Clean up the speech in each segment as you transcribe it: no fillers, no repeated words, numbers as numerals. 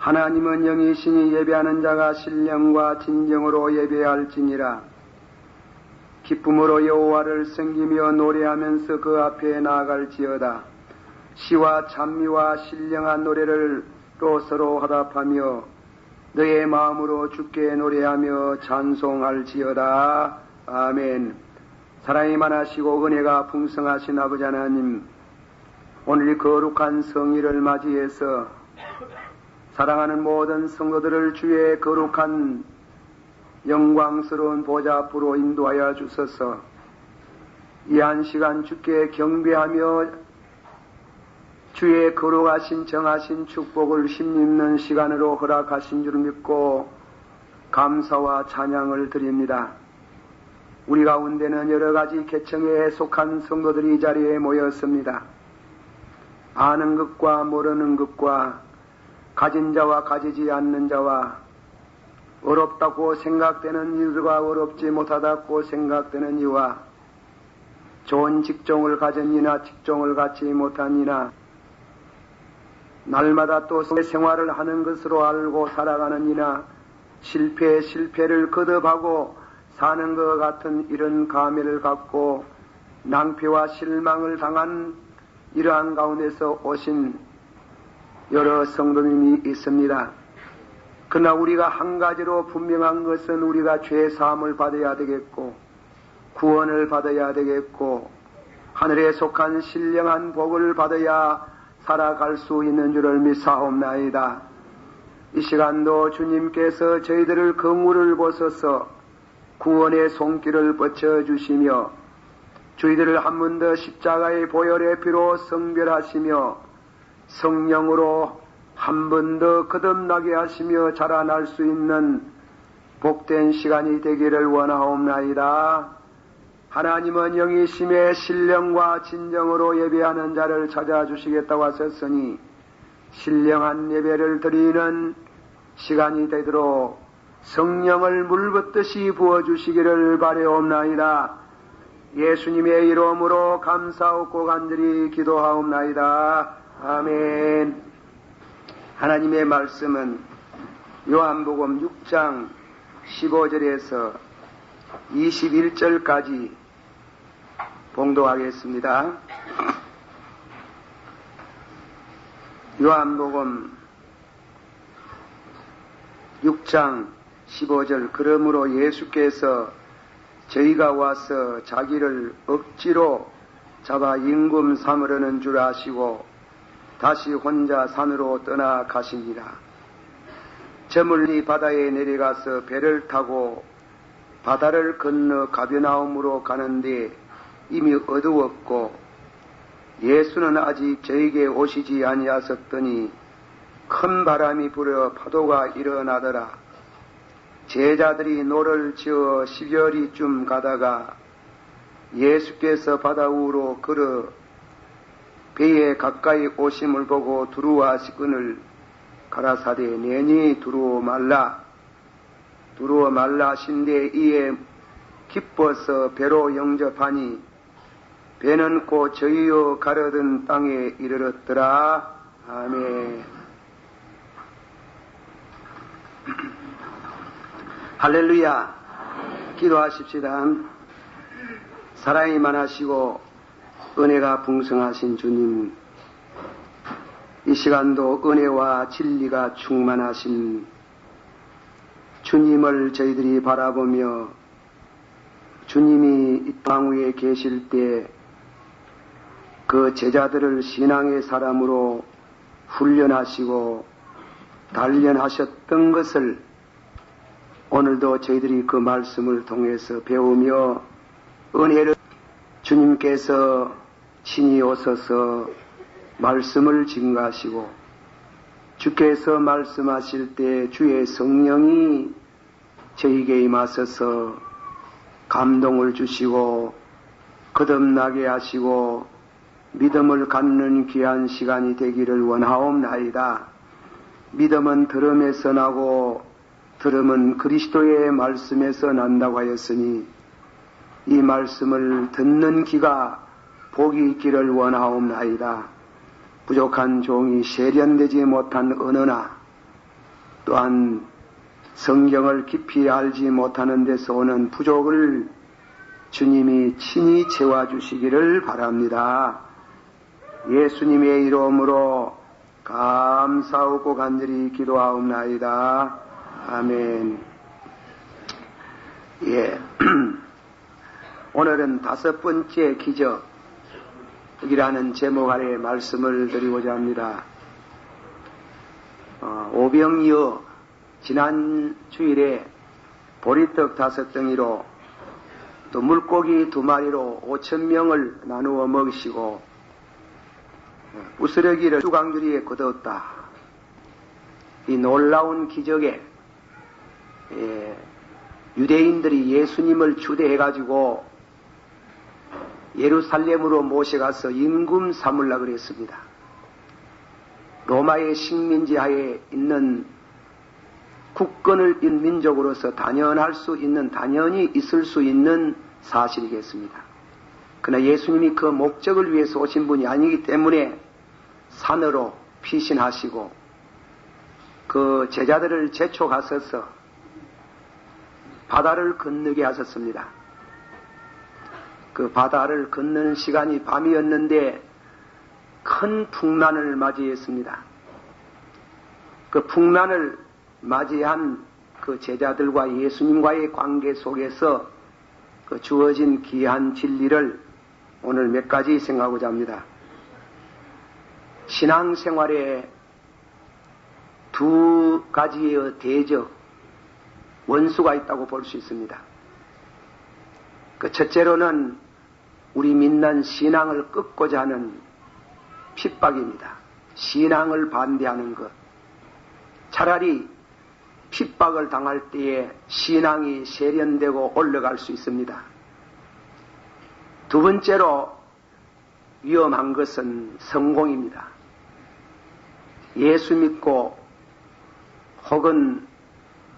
하나님은 영이시니 예배하는 자가 신령과 진정으로 예배할지니라. 기쁨으로 여호와를 섬기며 노래하면서 그 앞에 나아갈지어다. 시와 찬미와 신령한 노래를 또 서로 화답하며 너의 마음으로 주께 노래하며 찬송할지어다. 아멘. 사랑이 많으시고 은혜가 풍성하신 아버지 하나님, 오늘 이 거룩한 성일을 맞이해서 사랑하는 모든 성도들을 주의 거룩한 영광스러운 보좌 앞으로 인도하여 주소서. 이 한 시간 주께 경배하며 주의 거룩하신 정하신 축복을 힘입는 시간으로 허락하신 줄 믿고 감사와 찬양을 드립니다. 우리 가운데는 여러 가지 계층에 속한 성도들이 이 자리에 모였습니다. 아는 것과 모르는 것과 가진 자와 가지지 않는 자와 어렵다고 생각되는 이들과 어렵지 못하다고 생각되는 이와 좋은 직종을 가진 이나 직종을 갖지 못한 이나 날마다 또 생활을 하는 것으로 알고 살아가는 이나 실패를 거듭하고 사는 것 같은 이런 감회를 갖고 낭패와 실망을 당한 이러한 가운데서 오신 여러 성도님이 있습니다. 그러나 우리가 한 가지로 분명한 것은 우리가 죄 사함을 받아야 되겠고 구원을 받아야 되겠고 하늘에 속한 신령한 복을 받아야 살아갈 수 있는 줄을 믿사옵나이다. 이 시간도 주님께서 저희들을 긍휼을 보소서 구원의 손길을 뻗쳐주시며 저희들을 한 번 더 십자가의 보혈의 피로 성별하시며 성령으로 한 번 더 거듭나게 하시며 자라날 수 있는 복된 시간이 되기를 원하옵나이다. 하나님은 영이심의 신령과 진정으로 예배하는 자를 찾아주시겠다고 하셨으니 신령한 예배를 드리는 시간이 되도록 성령을 물붓듯이 부어주시기를 바라옵나이다. 예수님의 이름으로 감사하고 간절히 기도하옵나이다. 아멘. 하나님의 말씀은 요한복음 6장 15절에서 21절까지 봉독하겠습니다. 요한복음 6장 15절. 그러므로 예수께서 저희가 와서 자기를 억지로 잡아 임금 삼으려는 줄 아시고 다시 혼자 산으로 떠나가시니라. 저 멀리 바다에 내려가서 배를 타고 바다를 건너 가버나움으로 가는데 이미 어두웠고 예수는 아직 저에게 오시지 아니하셨더니 큰 바람이 불어 파도가 일어나더라. 제자들이 노를 지어 10여리쯤 가다가 예수께서 바다 위로 걸어 배에 가까이 오심을 보고 두루하시거늘 가라사대 내니 두루어 말라 하신데 이에 기뻐서 배로 영접하니 배는 곧 저희여 가려던 땅에 이르렀더라. 아멘. 할렐루야. 기도하십시다. 사랑이 많으시고 은혜가 풍성하신 주님, 이 시간도 은혜와 진리가 충만하신 주님을 저희들이 바라보며 주님이 이 땅 위에 계실 때 그 제자들을 신앙의 사람으로 훈련하시고 단련하셨던 것을 오늘도 저희들이 그 말씀을 통해서 배우며 은혜를 주님께서 친히 오셔서 말씀을 증가하시고 주께서 말씀하실 때 주의 성령이 저희에게 임하셔서 감동을 주시고 거듭나게 하시고 믿음을 갖는 귀한 시간이 되기를 원하옵나이다. 믿음은 들음에서 나고 들음은 그리스도의 말씀에서 난다고 하였으니 이 말씀을 듣는 귀가 복이 있기를 원하옵나이다. 부족한 종이 세련되지 못한 언어나 또한 성경을 깊이 알지 못하는 데서 오는 부족을 주님이 친히 채워주시기를 바랍니다. 예수님의 이름으로 감사하고 간절히 기도하옵나이다. 아멘. 예. 오늘은 5번째 기적이라는 제목 아래 말씀을 드리고자 합니다. 오병이어 지난 주일에 보리떡 5덩이로 또 물고기 2마리로 5,000명을 나누어 먹이시고 부스러기를 수강주리에 거두었다. 이 놀라운 기적에 유대인들이 예수님을 추대해가지고 예루살렘으로 모셔가서 임금 삼으려고 그랬습니다. 로마의 식민지 하에 있는 국권을 인 민족으로서 당연히 있을 수 있는 사실이겠습니다. 그러나 예수님이 그 목적을 위해서 오신 분이 아니기 때문에 산으로 피신하시고 그 제자들을 재촉하셔서 바다를 건너게 하셨습니다. 그 바다를 건너는 시간이 밤이었는데 큰 풍란을 맞이했습니다. 그 풍란을 맞이한 그 제자들과 예수님과의 관계 속에서 그 주어진 귀한 진리를 오늘 몇 가지 생각하고자 합니다. 신앙생활에 2가지의 대적, 원수가 있다고 볼 수 있습니다. 그 첫째로는 우리 믿는 신앙을 끊고자 하는 핍박입니다. 신앙을 반대하는 것. 차라리 핍박을 당할 때에 신앙이 세련되고 올라갈 수 있습니다. 2번째로 위험한 것은 성공입니다. 예수 믿고 혹은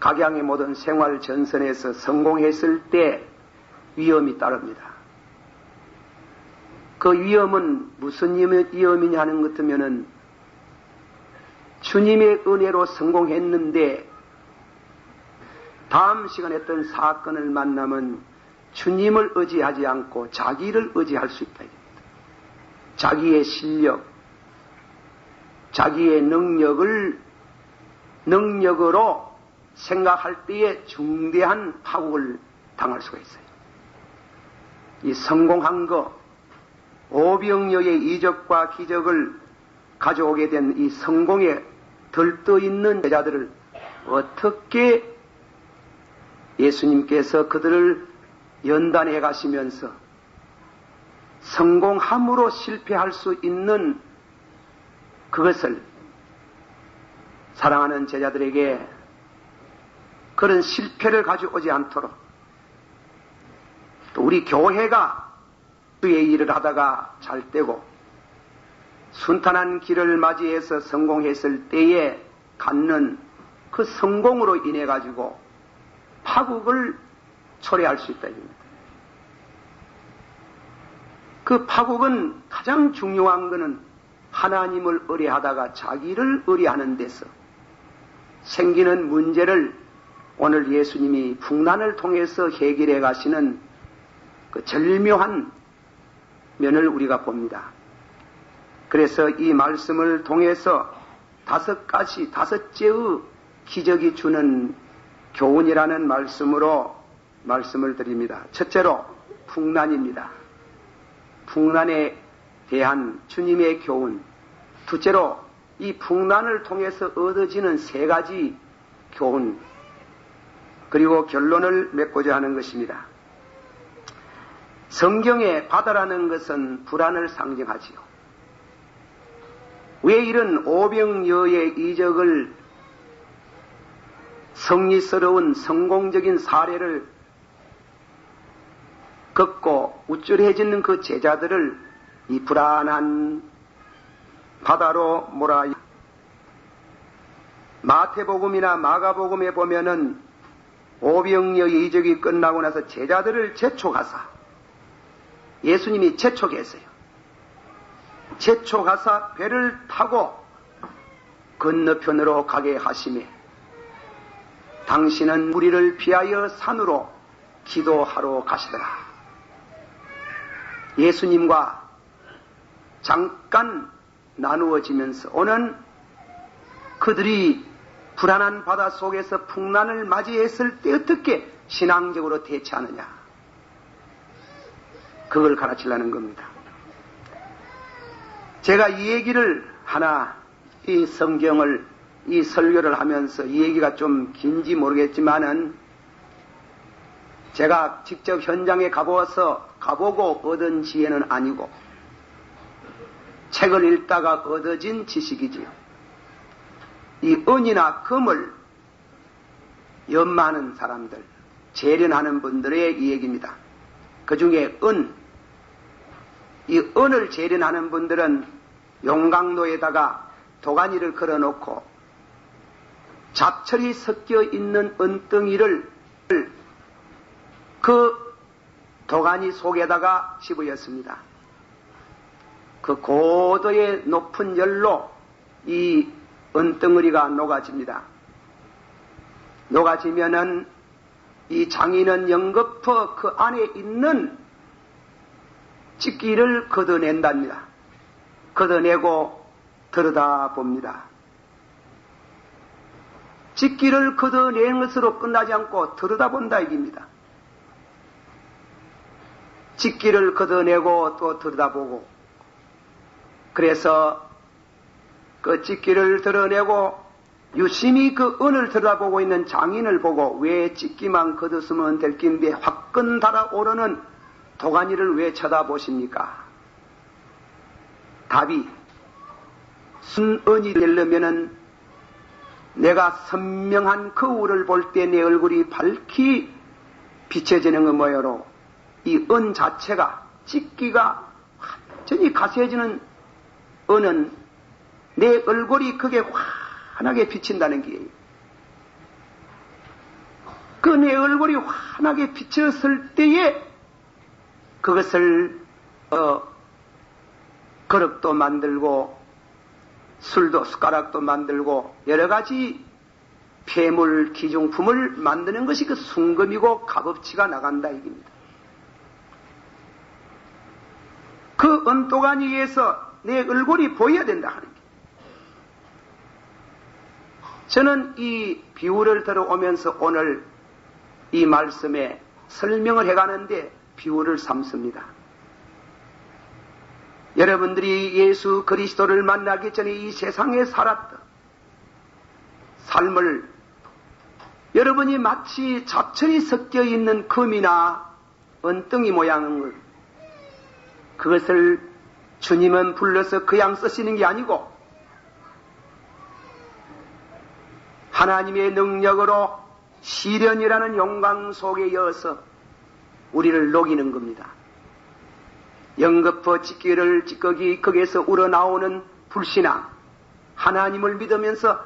각양의 모든 생활 전선에서 성공했을 때 위험이 따릅니다. 그 위험은 무슨 위험이냐 하는 것 같으면은 주님의 은혜로 성공했는데 다음 시간에 어떤 사건을 만나면 주님을 의지하지 않고 자기를 의지할 수 있다. 자기의 실력, 자기의 능력으로 생각할 때에 중대한 파국을 당할 수가 있어요. 이 성공한 것, 오병이어의 이적과 기적을 가져오게 된 이 성공에 들떠있는 제자들을 어떻게 예수님께서 그들을 연단해 가시면서 성공함으로 실패할 수 있는 그것을 사랑하는 제자들에게 그런 실패를 가져오지 않도록 또 우리 교회가 주의 일을 하다가 잘 되고 순탄한 길을 맞이해서 성공했을 때에 갖는 그 성공으로 인해 가지고 파국을 초래할 수 있다. 그 파국은 가장 중요한 것은 하나님을 의뢰하다가 자기를 의뢰하는 데서 생기는 문제를 오늘 예수님이 풍란을 통해서 해결해 가시는 그 절묘한 면을 우리가 봅니다. 그래서 이 말씀을 통해서 5개의 기적이 주는 교훈이라는 말씀으로 말씀을 드립니다. 첫째로 풍란입니다. 풍란에 대한 주님의 교훈. 둘째로 이 풍란을 통해서 얻어지는 3가지 교훈. 그리고 결론을 맺고자 하는 것입니다. 성경의 바다라는 것은 불안을 상징하지요. 왜 이런 오병이어의 이적을 성리스러운 성공적인 사례를 걷고 우쭐해지는 그 제자들을 이 불안한 바다로 몰아 마태복음이나 마가복음에 보면은 오병이어의 이적이 끝나고 나서 제자들을 재촉하사 예수님이 재촉했어요. 재촉하사 배를 타고 건너편으로 가게 하시매 당신은 우리를 피하여 산으로 기도하러 가시더라. 예수님과 잠깐 나누어지면서 오는 그들이 불안한 바다 속에서 풍란을 맞이했을 때 어떻게 신앙적으로 대처하느냐, 그걸 가르치려는 겁니다. 제가 이 얘기를 하나, 이 성경을, 이 설교를 하면서 이 얘기가 좀 긴지 모르겠지만은 제가 직접 현장에 가보고 얻은 지혜는 아니고 책을 읽다가 얻어진 지식이지요. 이 은이나 금을 연마하는 사람들, 재련하는 분들의 이 얘기입니다. 그 중에 이 은을 재련하는 분들은 용광로에다가 도가니를 걸어놓고 잡철이 섞여 있는 은덩이를 그 도가니 속에다가 집어였습니다. 그 고도의 높은 열로 이 은덩어리가 녹아집니다. 녹아지면은 이 장인은 연거푸 그 안에 있는 찌끼를 걷어낸답니다. 걷어내고 들여다봅니다. 찌끼를 걷어내는 것으로 끝나지 않고 들여다본다 얘기입니다. 찌끼를 걷어내고 또 들여다보고, 그래서 그 찌끼를 드러내고 유심히 그 은을 들여다보고 있는 장인을 보고 왜 찌끼만 걷었으면 될 긴데 화끈 달아오르는 도가니를 왜 쳐다보십니까? 답이, 순은이 되려면은 내가 선명한 거울을 볼 때 내 얼굴이 밝히 비춰지는 건 뭐여로, 이 은 자체가, 찌끼가 완전히 가세해지는 은은 내 얼굴이 그게 환하게 비친다는 게예요. 그 내 얼굴이 환하게 비쳤을 때에 그것을 그릇도 만들고 술도 숟가락도 만들고 여러 가지 폐물 기중품을 만드는 것이 그 순금이고 값어치가 나간다 이깁니다. 그 은도가니에서 내 얼굴이 보여야 된다 하는 게. 저는 이 비유를 들어오면서 오늘 이 말씀에 설명을 해가는데 비유를 삼습니다. 여러분들이 예수 그리스도를 만나기 전에 이 세상에 살았던 삶을 여러분이 마치 잡철이 섞여 있는 금이나 은덩이 모양을, 그것을 주님은 불러서 그냥 쓰시는 게 아니고 하나님의 능력으로 시련이라는 용광 속에 여어서 우리를 녹이는 겁니다. 연거푸 찌꺼기 거기에서 우러나오는 불신앙, 하나님을 믿으면서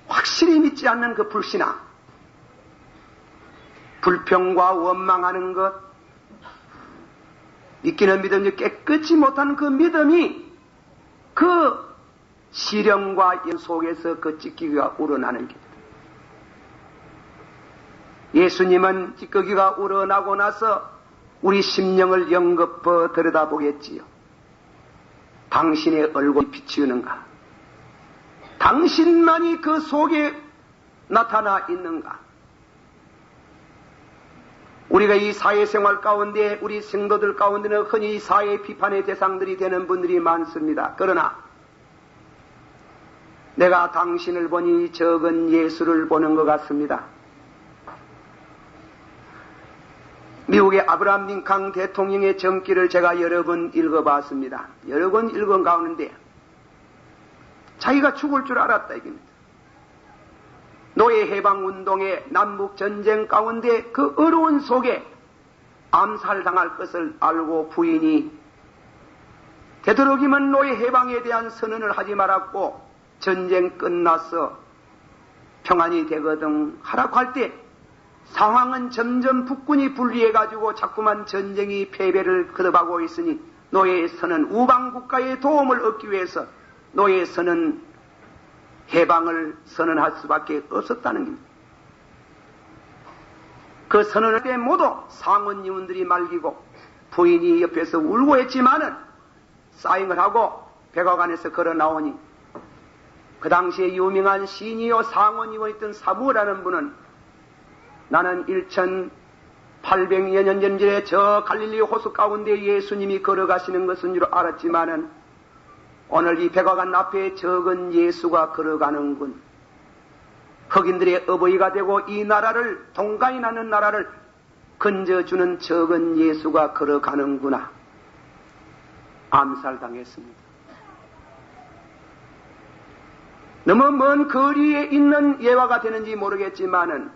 확실히 믿지 않는 그 불신앙, 불평과 원망하는 것, 믿기는 믿음이 깨끗이 못한 그 믿음이 그 시련과 연 속에서 그 찌꺼기가 우러나는 게. 예수님은 찌꺼기가 우러나고 나서 우리 심령을 연거푸 들여다보겠지요. 당신의 얼굴이 비치우는가? 당신만이 그 속에 나타나 있는가? 우리가 이 사회생활 가운데, 우리 성도들 가운데는 흔히 사회 비판의 대상들이 되는 분들이 많습니다. 그러나 내가 당신을 보니 적은 예수를 보는 것 같습니다. 미국의 아브라함 링컨 대통령의 정기를 제가 여러 번 읽어봤습니다. 여러 번 읽은 가운데 자기가 죽을 줄 알았다 이겁니다. 노예 해방운동의 남북전쟁 가운데 그 어려운 속에 암살당할 것을 알고 부인이 되도록이면 노예 해방에 대한 선언을 하지 말았고 전쟁 끝나서 평안이 되거든 하라고 할 때 상황은 점점 북군이 분리해가지고 자꾸만 전쟁이 패배를 거듭하고 있으니 노예에서는 우방국가의 도움을 얻기 위해서 노예에서는 해방을 선언할 수밖에 없었다는 겁니다. 그 선언할 때 모두 상원의원들이 말기고 부인이 옆에서 울고 했지만은 사인을 하고 백악관에서 걸어 나오니 그 당시에 유명한 시인이요 상원의원이었던 사무라는 분은 나는 1800여 년 전에 저 갈릴리 호수 가운데 예수님이 걸어가시는 것은 줄 알았지만은 오늘 이 백악관 앞에 적은 예수가 걸어가는군. 흑인들의 어버이가 되고 이 나라를 동강이 나는 나라를 건져주는 적은 예수가 걸어가는구나. 암살당했습니다. 너무 먼 거리에 있는 예화가 되는지 모르겠지만은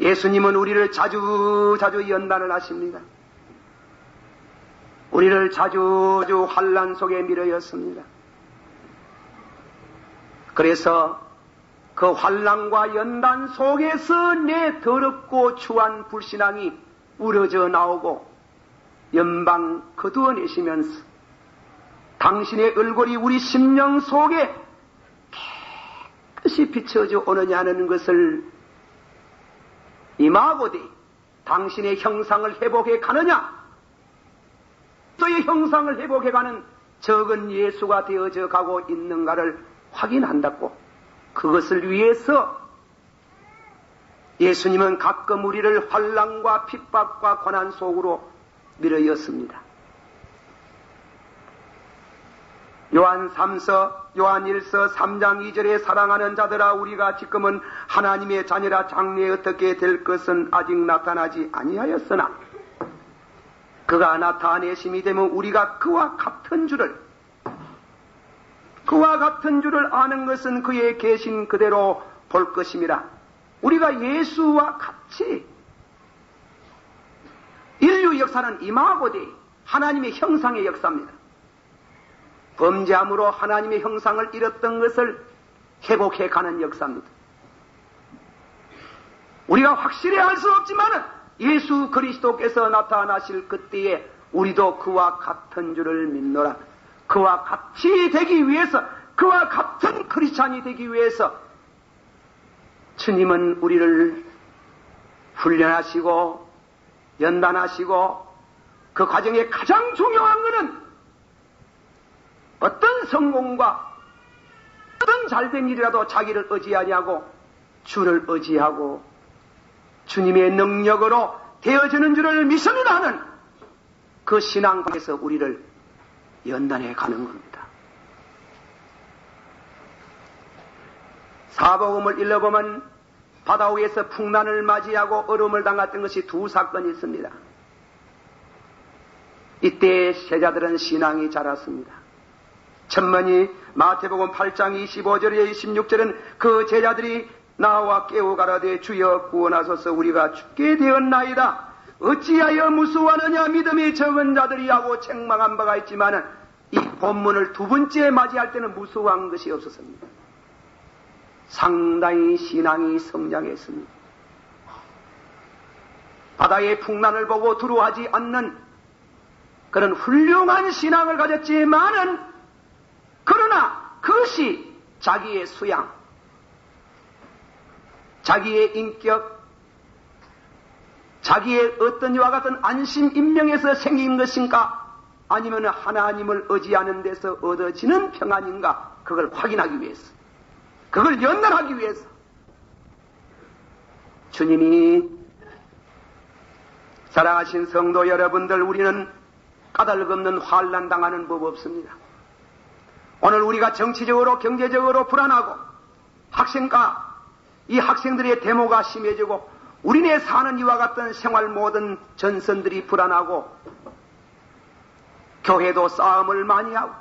예수님은 우리를 자주 연단을 하십니다. 우리를 자주 환난 속에 밀어였습니다. 그래서 그 환난과 연단 속에서 내 더럽고 추한 불신앙이 우러져 나오고 연방 거두어내시면서 당신의 얼굴이 우리 심령 속에 깨끗이 비춰져 오느냐는 것을 임하고되 당신의 형상을 회복해 가느냐, 또의 형상을 회복해 가는 적은 예수가 되어져 가고 있는가를 확인한다고. 그것을 위해서 예수님은 가끔 우리를 환난과 핍박과 고난 속으로 밀어였습니다. 요한일서 3장 2절에 사랑하는 자들아 우리가 지금은 하나님의 자녀라 장래에 어떻게 될 것은 아직 나타나지 아니하였으나 그가 나타내심이 되면 우리가 그와 같은 줄을 아는 것은 그의 계신 그대로 볼 것임이라. 우리가 예수와 같이 인류 역사는 임하고되 하나님의 형상의 역사입니다. 범죄함으로 하나님의 형상을 잃었던 것을 회복해 가는 역사입니다. 우리가 확실히 알 수 없지만 예수 그리스도께서 나타나실 그때에 우리도 그와 같은 줄을 믿노라. 그와 같이 되기 위해서, 그와 같은 크리스찬이 되기 위해서 주님은 우리를 훈련하시고 연단하시고 그 과정에 가장 중요한 것은 어떤 성공과 어떤 잘된 일이라도 자기를 의지하지 않고 주를 의지하고 주님의 능력으로 되어지는 줄을 믿습니다 하는 그 신앙에서 우리를 연단해 가는 겁니다. 사복음을 읽어보면 바다 위에서 풍란을 맞이하고 얼음을 당했던 것이 두 사건이 있습니다. 이때 제자들은 신앙이 자랐습니다. 천만이 마태복음 8장 25절에 26절은 그 제자들이 나와 깨워 가라되 주여 구원하소서 우리가 죽게 되었나이다. 어찌하여 무수하느냐 믿음이 적은 자들이 하고 책망한 바가 있지만 이 본문을 두 번째 맞이할 때는 무수한 것이 없었습니다. 상당히 신앙이 성장했습니다. 바다의 풍란을 보고 두려워하지 않는 그런 훌륭한 신앙을 가졌지만은 그러나 그것이 자기의 수양, 자기의 인격, 자기의 어떤 이와 같은 안심 인명에서 생긴 것인가 아니면 하나님을 의지하는 데서 얻어지는 평안인가 그걸 확인하기 위해서, 그걸 연단하기 위해서 주님이 사랑하신 성도 여러분들, 우리는 까닭없는 환난 당하는 법 없습니다. 오늘 우리가 정치적으로 경제적으로 불안하고 이 학생들의 데모가 심해지고 우리네 사는 이와 같은 생활 모든 전선들이 불안하고 교회도 싸움을 많이 하고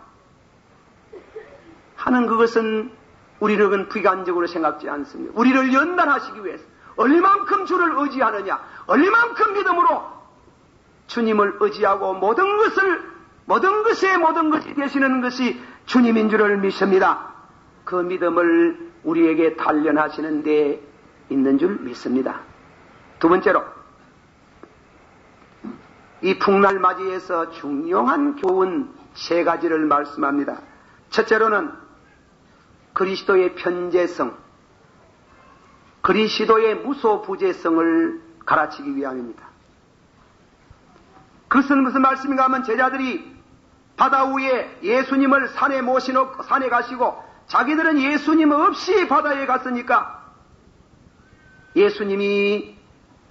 하는 그것은 우리는 비관적으로 생각지 않습니다. 우리를 연단하시기 위해서 얼마만큼 주를 의지하느냐, 얼마만큼 믿음으로 주님을 의지하고 모든 것이 되시는 것이 주님인 줄을 믿습니다. 그 믿음을 우리에게 단련하시는 데 있는 줄 믿습니다. 두 번째로 이 풍날 맞이에서 중요한 교훈 세 가지를 말씀합니다. 첫째로는 그리스도의 편재성, 그리스도의 무소부재성을 가르치기 위함입니다. 그것은 무슨 말씀인가 하면 제자들이 바다 위에 예수님을 산에 모시놓고 산에 가시고 자기들은 예수님 없이 바다에 갔으니까 예수님이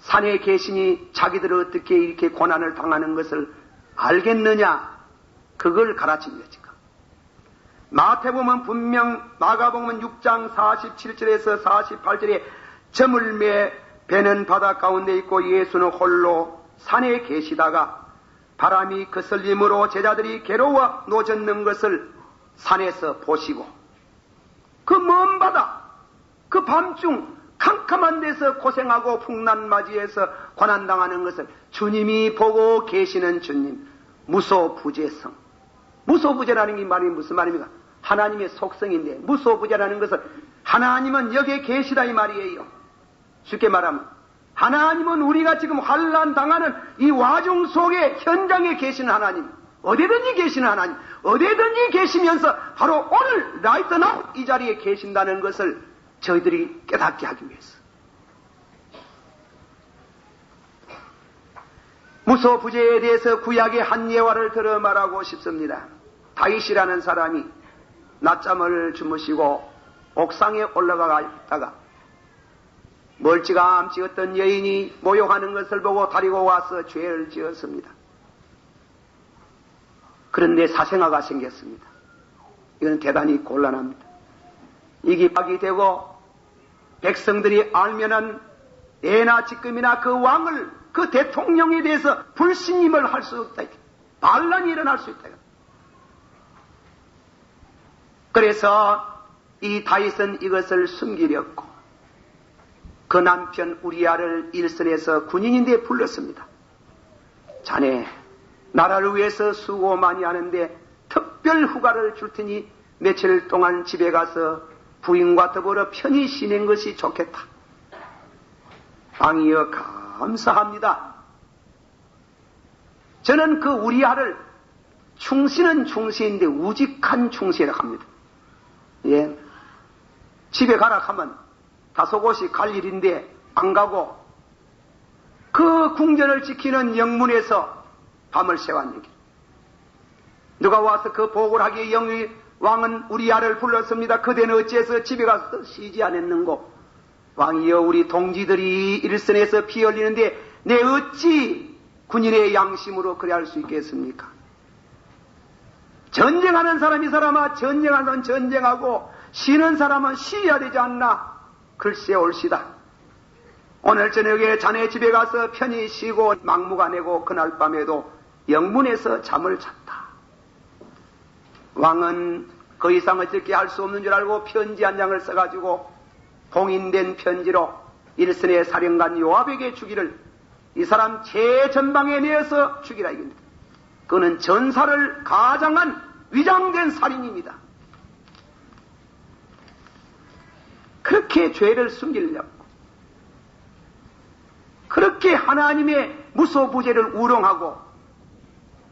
산에 계시니 자기들은 어떻게 이렇게 고난을 당하는 것을 알겠느냐, 그걸 가르친 것인가. 마태복음은 분명, 마가복음은 6장 47절에서 48절에 점을 매 배는 바다 가운데 있고 예수는 홀로 산에 계시다가 바람이 거슬림으로 제자들이 괴로워 노젓는 것을 산에서 보시고 그 먼 바다, 그 밤중 캄캄한 데서 고생하고 풍란맞이해서 고난당하는 것을 주님이 보고 계시는 주님, 무소부재성. 무소부재라는 게 말이 무슨 말입니까? 하나님의 속성인데, 무소부재라는 것은 하나님은 여기에 계시다 이 말이에요. 쉽게 말하면 하나님은 우리가 지금 환난 당하는 이 와중 속에 현장에 계시는 하나님, 어디든지 계시는 하나님, 어디든지 계시면서 바로 오늘 라이트 나우 이 자리에 계신다는 것을 저희들이 깨닫게 하기 위해서. 무소부재에 대해서 구약의 한 예화를 들어 말하고 싶습니다. 다윗이라는 사람이 낮잠을 주무시고 옥상에 올라가 있다가 멀찌감치 어떤 여인이 모욕하는 것을 보고 데리고 와서 죄를 지었습니다. 그런데 사생아가 생겼습니다. 이건 대단히 곤란합니다. 이게 박이 되고 백성들이 알면은 예나 지금이나 그 왕을, 그 대통령에 대해서 불신임을 할 수 없다. 반란이 일어날 수 있다. 그래서 이 다윗은 이것을 숨기렸고 그 남편 우리아를 일선에서 군인인데 불렀습니다. 자네, 나라를 위해서 수고 많이 하는데 특별 휴가를 줄 테니 며칠 동안 집에 가서 부인과 더불어 편히 지낸 것이 좋겠다. 왕이여 감사합니다. 저는 그 우리아를 충신은 충신인데 우직한 충신이라고 합니다. 예. 집에 가라 하면 다소곳이 갈 일인데 안 가고 그 궁전을 지키는 영문에서 밤을 새웠는 길. 누가 와서 그 보고를 하기에 영의 왕은 우리아를 불렀습니다. 그대는 어찌해서 집에 가서 쉬지 않았는고? 왕이여, 우리 동지들이 일선에서 피 흘리는데 내 어찌 군인의 양심으로 그래 할 수 있겠습니까? 전쟁하는 사람이 사람아, 전쟁하는 사람은 전쟁하고 쉬는 사람은 쉬어야 되지 않나? 글쎄 옳시다. 오늘 저녁에 자네 집에 가서 편히 쉬고 막무가내고 그날 밤에도 영문에서 잠을 잤다. 왕은 그 이상 어떻게 할 수 없는 줄 알고 편지 한 장을 써가지고 봉인된 편지로 일선의 사령관 요압에게 주기를, 이 사람 최전방에 내어서 죽이라 이겁니다. 그는 전사를 가장한 위장된 살인입니다. 그렇게 죄를 숨기려고, 그렇게 하나님의 무소부재를 우롱하고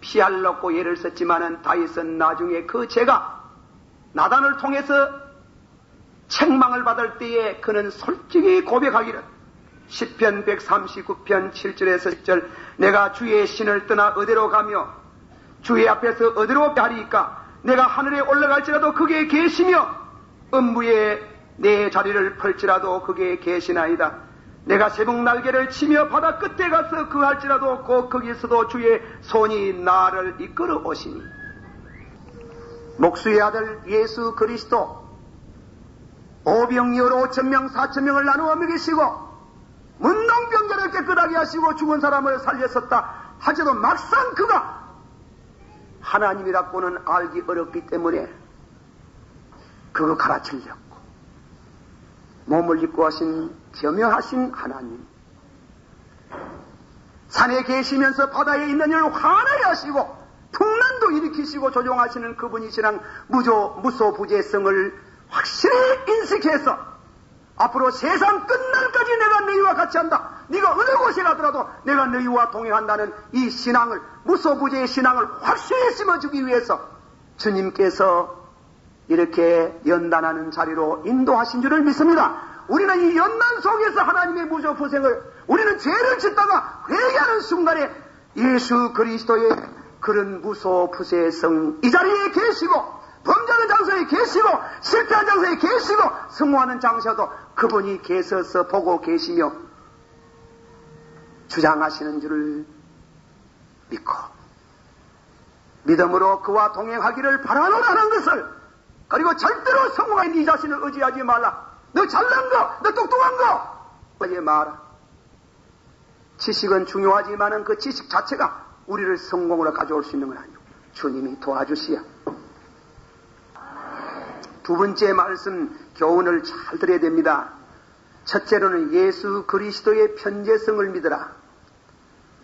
피하려고 예를 썼지만은 다윗은 나중에 그 죄가 나단을 통해서 책망을 받을 때에 그는 솔직히 고백하기를, 시편 139편 7절에서 10절, 내가 주의 신을 떠나 어디로 가며 주의 앞에서 어디로 가리이까? 내가 하늘에 올라갈지라도 거기에 계시며 음부에 내 자리를 펼지라도 거기에 계시나이다. 내가 새벽 날개를 치며 바다 끝에 가서 거할지라도 거기서도 주의 손이 나를 이끌어 오시니. 목수의 아들 예수 그리스도 오병이어로 5,000명 4,000명을 나누어 먹이시고 문둥병자를 깨끗하게 하시고 죽은 사람을 살렸었다 하지도 막상 그가 하나님이라고는 알기 어렵기 때문에 그거 가르치려고 몸을 입고 하신 겸허하신 하나님, 산에 계시면서 바다에 있는 일을 환하게 하시고 풍란도 일으키시고 조종하시는 그분이시랑 무소부재성을 확실히 인식해서 앞으로 세상 끝날까지 내가 너희와 같이 한다, 네가 어느 곳에 가더라도 내가 너희와 동행한다는 이 신앙을, 무소부재의 신앙을 확실히 심어주기 위해서 주님께서 이렇게 연단하는 자리로 인도하신 줄을 믿습니다. 우리는 이 연단 속에서 하나님의 무조포생을, 우리는 죄를 짓다가 회개하는 순간에 예수 그리스도의 그런 무소부세성 이 자리에 계시고, 범죄하는 장소에 계시고, 실패한 장소에 계시고, 성공하는 장소도 그분이 계셔서 보고 계시며 주장하시는 줄을 믿고 믿음으로 그와 동행하기를 바라노라는 것을, 그리고 절대로 성공한 네 자신을 의지하지 말라. 너 잘난 거, 너 똑똑한 거 하지 마라. 지식은 중요하지만은 그 지식 자체가 우리를 성공으로 가져올 수 있는 건 아니고 주님이 도와주시야. 두 번째 말씀 교훈을 잘 들어야 됩니다. 첫째로는 예수 그리스도의 편재성을 믿으라.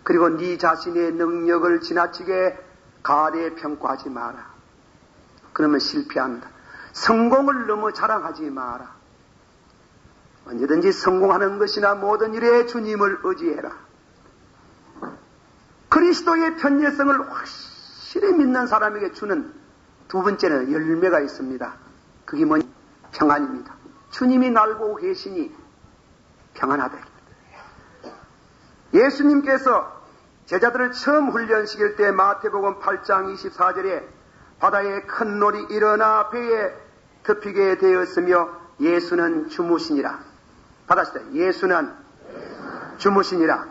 그리고 네 자신의 능력을 지나치게 가대평가하지 마라. 그러면 실패한다. 성공을 너무 자랑하지 마라. 언제든지 성공하는 것이나 모든 일에 주님을 의지해라. 그리스도의 편재성을 확실히 믿는 사람에게 주는 두 번째는 열매가 있습니다. 그게 뭐냐? 평안입니다. 주님이 날 보고 계시니 평안하다. 예수님께서 제자들을 처음 훈련시킬 때 마태복음 8장 24절에 바다에 큰 놀이 일어나 배에 덮이게 되었으며 예수는 주무시니라. 받았을 때 예수는 주무시니라.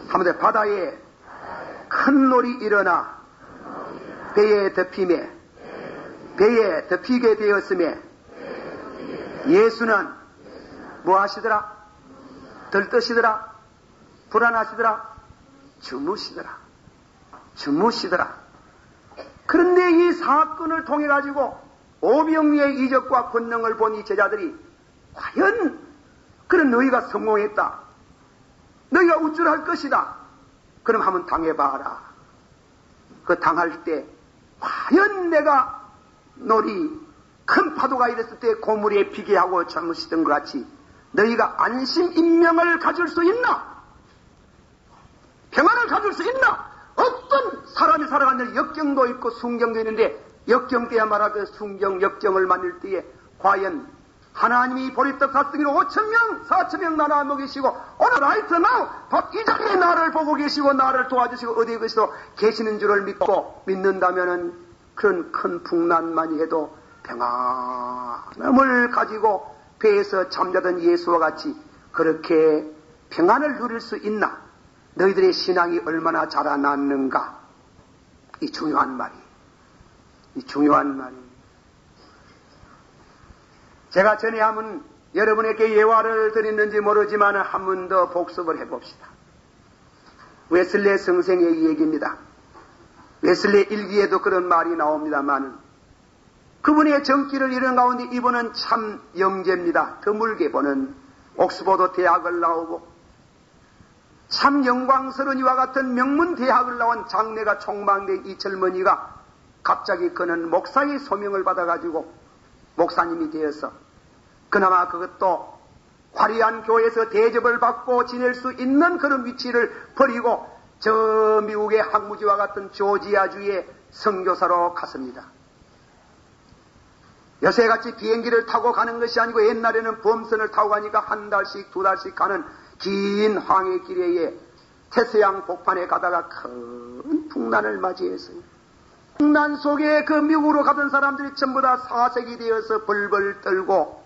한번 더 바다에 큰 놀이 일어나 배에 덮이게 되었으며 예수는 뭐 하시더라? 들떠시더라? 불안하시더라? 주무시더라. 그런데 이 사건을 통해 가지고 오병이의 이적과 권능을 본 이 제자들이 과연 그런 너희가 성공했다, 너희가 우쭐할 것이다, 그럼 한번 당해봐라. 그 당할 때 과연 내가 놀이 큰 파도가 일었을 때 고물에 비게 하고 잠으시던 것 같이 너희가 안심 인명을 가질 수 있나? 평안을 가질 수 있나? 어떤 사람이 살아가는 역경도 있고 순경도 있는데 역경 때야 말하 그 순경 역경을 만들 때에 과연 하나님이 보리떡 사슴이로 5,000명 4,000명 나눠 먹이시고 오늘 라이트 나우 이 자리에 나를 보고 계시고 나를 도와주시고 어디에 계시는 줄을 믿고 믿는다면은 그런 큰 풍란만이 해도 평안함을 가지고 배에서 잠자던 예수와 같이 그렇게 평안을 누릴 수 있나? 너희들의 신앙이 얼마나 자라났는가? 이 중요한 말이. 제가 전에 한번 여러분에게 예화를 드렸는지 모르지만 한 번 더 복습을 해봅시다. 웨슬레 선생의 얘기입니다. 웨슬레 일기에도 그런 말이 나옵니다만 그분의 정기를 이룬 가운데 이분은 참 영재입니다. 드물게 보는 옥스퍼드 대학을 나오고 참 영광스러운 이와 같은 명문 대학을 나온 장래가 촉망된 이 젊은이가 갑자기 그는 목사의 소명을 받아가지고 목사님이 되어서 그나마 그것도 화려한 교회에서 대접을 받고 지낼 수 있는 그런 위치를 버리고 저 미국의 항무지와 같은 조지아주의 선교사로 갔습니다. 요새같이 비행기를 타고 가는 것이 아니고 옛날에는 범선을 타고 가니까 한 달씩 두 달씩 가는 긴 항해 길에 태서양 복판에 가다가 큰 풍란을 맞이했어요. 풍란 속에 그 미국으로 가던 사람들이 전부 다 사색이 되어서 벌벌 떨고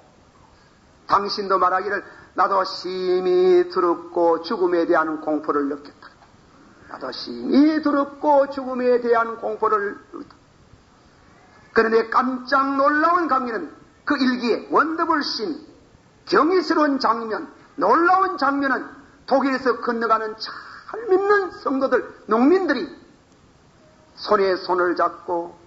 당신도 말하기를 나도 심히 두렵고 죽음에 대한 공포를 느꼈다. 나도 심히 두렵고 죽음에 대한 공포를 느꼈다. 그런데 깜짝 놀라운 강의는 그 일기에 원더풀 씬, 경이스러운 장면, 놀라운 장면은 독일에서 건너가는 잘 믿는 성도들, 농민들이 손에 손을 잡고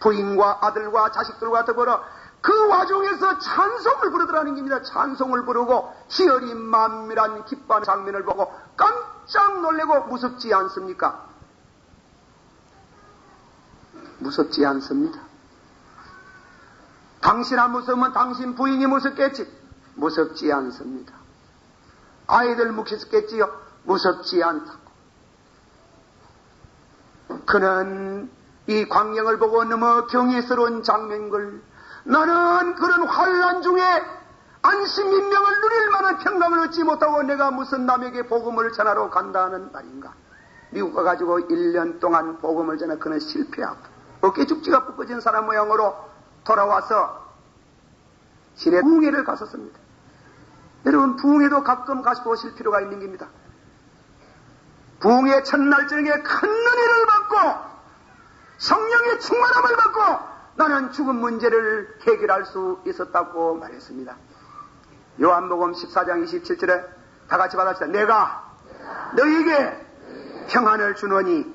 부인과 아들과 자식들과 더불어 그 와중에서 찬송을 부르더라는 겁니다. 찬송을 부르고 희열이 만밀한 기뻐하는 장면을 보고 깜짝 놀래고 무섭지 않습니까? 무섭지 않습니다. 당신 안 무서우면 당신 부인이 무섭겠지? 무섭지 않습니다. 아이들 무섭겠지요? 무섭지 않다고. 그는 이 광경을 보고 너무 경이스러운 장면을 나는 그런 환난 중에 안심 인명을 누릴 만한 평강을 얻지 못하고 내가 무슨 남에게 복음을 전하러 간다는 말인가. 미국 가가지고 1년 동안 복음을 전하 그는 실패하고 어깨 죽지가 꺾어진 사람 모양으로 돌아와서 시내 부흥회를 갔었습니다. 여러분, 부흥회도 가끔 가시고 오실 필요가 있는 겁니다. 부흥회 첫날 저녁에 큰 은혜를 받고 성령의 충만함을 받고 나는 죽은 문제를 해결할 수 있었다고 말했습니다. 요한복음 14장 27절에 다 같이 받았습니다. 내가 너희에게 평안을 주노니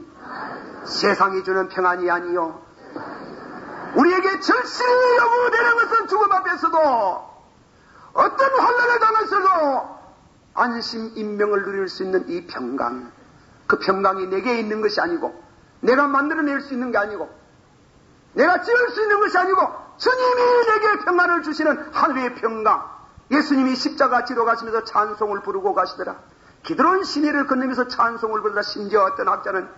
세상이 주는 평안이 아니요 우리에게 절실히 요구되는 것은 죽음 앞에서도 어떤 환난을 당했어도 안심 인명을 누릴 수 있는 이 평강, 그 평강이 내게 있는 것이 아니고 내가 만들어낼 수 있는 게 아니고 내가 지을 수 있는 것이 아니고 주님이 내게 평안을 주시는 하늘의 평강. 예수님이 십자가 지러 가시면서 찬송을 부르고 가시더라. 기드론 시내를 건너면서 찬송을 부르더라. 심지어 어떤 학자는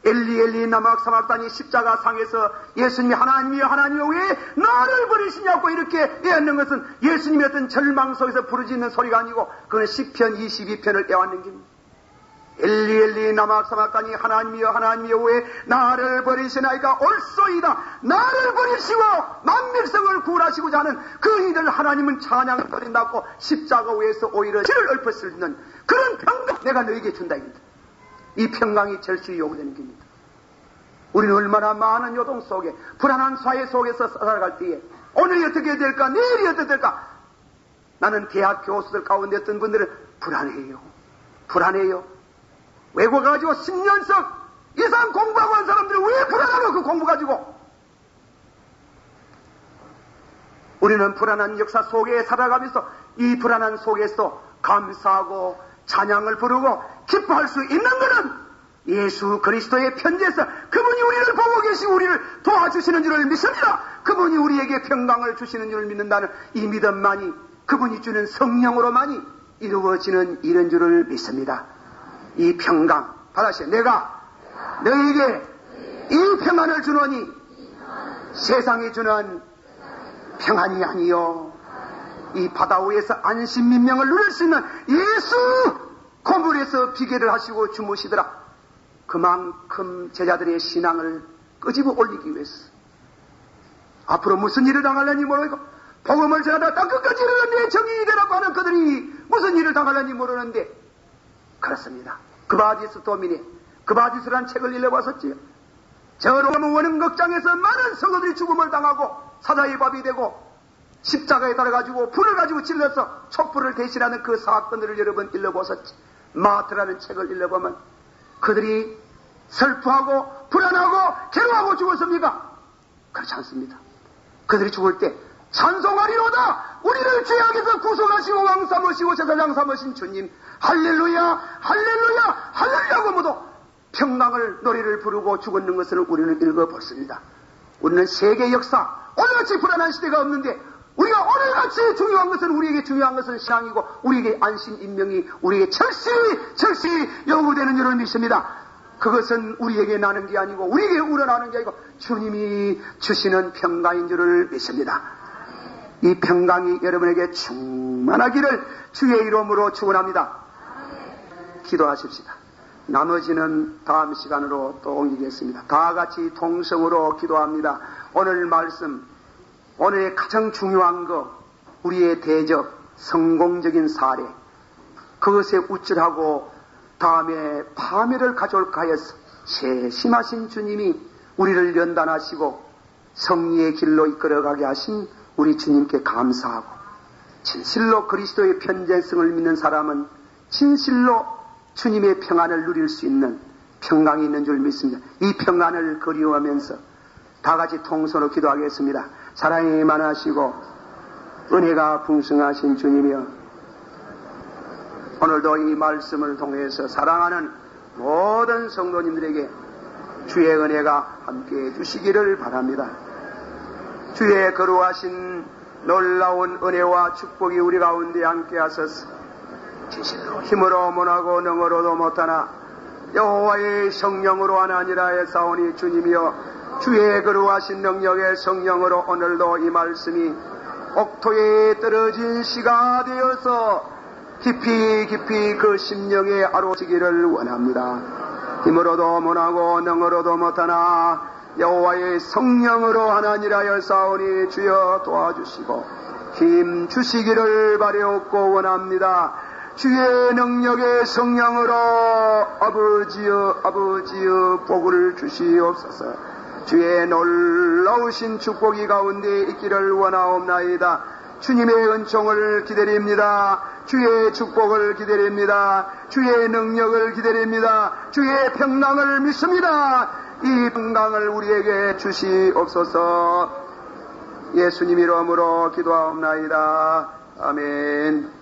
엘리 엘리 나막 사막단이 십자가 상에서 예수님이 하나님이여 하나님이여 왜 나를 버리시냐고 이렇게 애하는 것은 예수님의 어떤 절망 속에서 부르짖는 소리가 아니고 그건 시편 22편을 애완는 겁니다. 엘리 엘리 나막 사막단이 하나님이여 하나님이여 왜 나를 버리시나이까 옳소이다. 나를 버리시고 만백성을 구원하시고자 하는 그 이들 하나님은 찬양을 드린다고 십자가 위에서 오히려 죄를 엎을 수 있는 그런 평강 내가 너에게 준다 이겁니다. 이 평강이 절실히 요구되는 겁니다. 우리는 얼마나 많은 요동 속에 불안한 사회 속에서 살아갈 때에 오늘이 어떻게 될까 내일이 어떻게 될까 나는 대학 교수들 가운데 어떤 분들은 불안해요. 외국 가지고 10년석 이상 공부하고 한 사람들이 왜 불안하노 그 공부 가지고. 우리는 불안한 역사 속에 살아가면서 이 불안한 속에서 감사하고 찬양을 부르고 기뻐할 수 있는 것은 예수 그리스도의 편지에서 그분이 우리를 보고 계시고 우리를 도와주시는 줄을 믿습니다. 그분이 우리에게 평강을 주시는 줄을 믿는다는 이 믿음만이 그분이 주는 성령으로만이 이루어지는 일인 줄을 믿습니다. 이 평강 받아시오. 내가 너에게 이 평안을 주노니 세상이 주는 평안이 아니요 이 바다 위에서 안심 민명을 누릴 수 있는 예수 고물에서 비계를 하시고 주무시더라. 그만큼 제자들의 신앙을 끄집어 올리기 위해서 앞으로 무슨 일을 당할는지 모르고 복음을 전하다 땅끝까지 이르렀는데 정의이 되라고 하는 그들이 무슨 일을 당할는지 모르는데 그렇습니다. 그바디스 도미니 그바디스라는 책을 읽어봤었지요. 저 로마 원흥극장에서 많은 성도들이 죽음을 당하고 사자의 밥이 되고 십자가에 달아가지고 불을 가지고 찔러서 촛불을 대신하는 그 사건들을 여러 번 읽어보셨지. 마트라는 책을 읽어보면 그들이 슬퍼하고 불안하고 괴로워하고 죽었습니까? 그렇지 않습니다. 그들이 죽을 때 찬송하리로다 우리를 죄악에서 구속하시고 왕 삼으시고 제사장 삼으신 주님 할렐루야 할렐루야 할렐루야고 모두 평강을 노래를 부르고 죽었는 것을 우리는 읽어봤습니다. 우리는 세계 역사 오늘같이 불안한 시대가 없는데 우리가 오늘같이 중요한 것은 우리에게 중요한 것은 신앙이고 우리에게 안심 인명이 우리에게 철저히 요구되는 줄을 믿습니다. 그것은 우리에게 나는 게 아니고 우리에게 우러나는 게 아니고 주님이 주시는 평강인 줄을 믿습니다. 이 평강이 여러분에게 충만하기를 주의 이름으로 축원합니다. 기도하십시다. 나머지는 다음 시간으로 또 옮기겠습니다. 다 같이 동성으로 기도합니다. 오늘 말씀 오늘의 가장 중요한 것 우리의 대적 성공적인 사례 그것에 우쭐하고 다음에 파멸을 가져올까 하여서 세심하신 주님이 우리를 연단하시고 성리의 길로 이끌어가게 하신 우리 주님께 감사하고 진실로 그리스도의 편재성을 믿는 사람은 진실로 주님의 평안을 누릴 수 있는 평강이 있는 줄 믿습니다. 이 평안을 그리워하면서 다 같이 통성으로 기도하겠습니다. 사랑이 많으시고 은혜가 풍성하신 주님이여 오늘도 이 말씀을 통해서 사랑하는 모든 성도님들에게 주의 은혜가 함께해 주시기를 바랍니다. 주의 거룩하신 놀라운 은혜와 축복이 우리 가운데 함께 하소서. 진실로 힘으로 못하고 능으로도 못하나 여호와의 성령으로 하나니라 했사오니 주님이여 주의 거룩하신 능력의 성령으로 오늘도 이 말씀이 옥토에 떨어진 씨가 되어서 깊이 깊이 그 심령에 아로지기를 원합니다. 힘으로도 못하고 능으로도 못하나 여호와의 성령으로 하나니라 사오니 주여 도와주시고 힘 주시기를 바라옵고 원합니다. 주의 능력의 성령으로 아버지여 복을 주시옵소서. 주의 놀라우신 축복이 가운데 있기를 원하옵나이다. 주님의 은총을 기다립니다. 주의 축복을 기다립니다. 주의 능력을 기다립니다. 주의 평강을 믿습니다. 이 평강을 우리에게 주시옵소서. 예수님 이름으로 기도하옵나이다. 아멘.